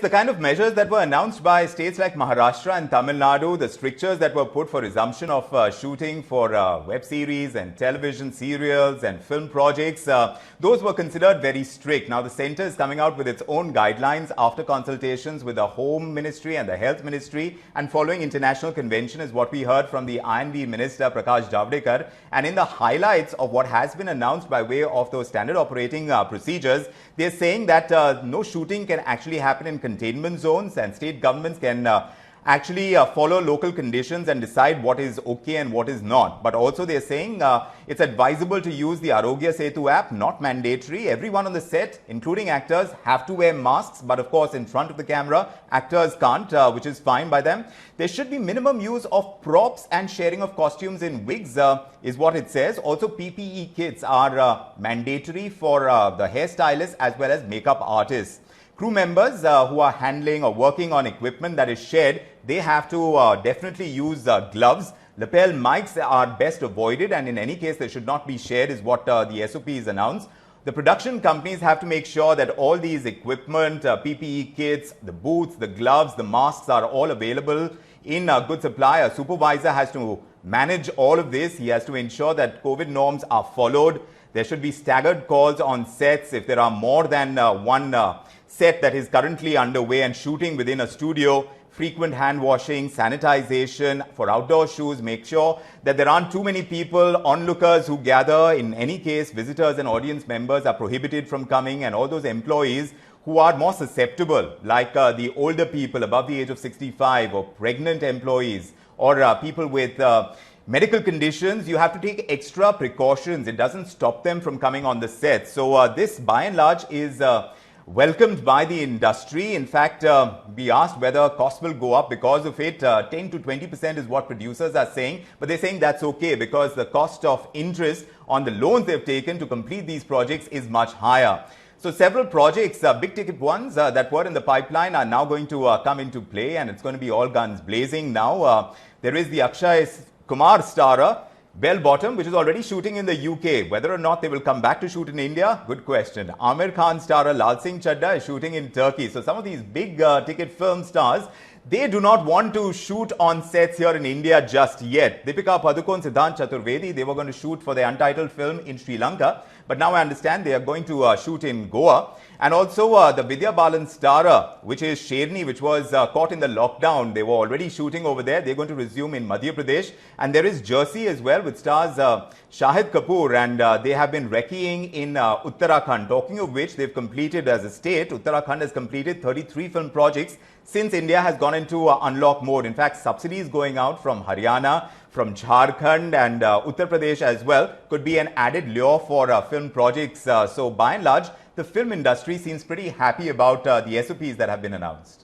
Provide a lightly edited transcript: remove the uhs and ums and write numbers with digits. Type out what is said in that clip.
the kind of measures that were announced by states like Maharashtra and Tamil Nadu, the strictures that were put for resumption of shooting for web series and television serials and film projects, those were considered very strict. Now, the centre is coming out with its own guidelines after consultations with the Home Ministry and the Health Ministry, and following international convention is what we heard from the INV Minister Prakash Javadekar. And in the highlights of what has been announced by way of those standard operating procedures, they're saying that no shooting can actually happen in containment zones, and state governments can actually follow local conditions and decide what is okay and what is not. But also they're saying it's advisable to use the Arogya Setu app, not mandatory. Everyone on the set, including actors, have to wear masks, but of course in front of the camera, actors can't, which is fine by them. There should be minimum use of props and sharing of costumes in wigs, is what it says. Also, PPE kits are mandatory for the hairstylists as well as makeup artists. Crew members who are handling or working on equipment that is shared, they have to definitely use gloves. Lapel mics are best avoided, and in any case, they should not be shared, is what the SoPs announced. The production companies have to make sure that all these equipment, PPE kits, the boots, the gloves, the masks are all available in good supply. A supervisor has to manage all of this. He has to ensure that COVID norms are followed. There should be staggered calls on sets if there are more than one set that is currently underway and shooting within a studio. Frequent hand washing, sanitization for outdoor shoots. Make sure that there aren't too many people, onlookers who gather. In any case, visitors and audience members are prohibited from coming, and all those employees who are more susceptible, like the older people above the age of 65 or pregnant employees or people with medical conditions, you have to take extra precautions. It doesn't stop them from coming on the set. So this by and large is welcomed by the industry. In fact, we asked whether costs will go up because of it. 10 to 20% is what producers are saying, but they're saying that's okay because the cost of interest on the loans they've taken to complete these projects is much higher. So several projects, big ticket ones that were in the pipeline are now going to come into play, and it's going to be all guns blazing now. There is the Akshay Kumar starrer, Bell Bottom, which is already shooting in the UK. Whether or not they will come back to shoot in India, good question. Amir Khan starrer Lal Singh Chadda is shooting in Turkey. So some of these big ticket film stars, they do not want to shoot on sets here in India just yet. Deepika Padukone, Siddhant Chaturvedi, they were going to shoot for the untitled film in Sri Lanka. But now I understand they are going to shoot in Goa. And also the Vidya Balan starrer, which is Sherni, which was caught in the lockdown. They were already shooting over there. They're going to resume in Madhya Pradesh. And there is Jersey as well, with stars Shahid Kapoor. And they have been recceing in Uttarakhand. Talking of which, they've completed as a state, Uttarakhand has completed 33 film projects since India has gone into unlock mode. In fact, subsidies going out from Haryana, from Jharkhand and Uttar Pradesh as well could be an added lure for film projects. So by and large, the film industry seems pretty happy about the SOPs that have been announced.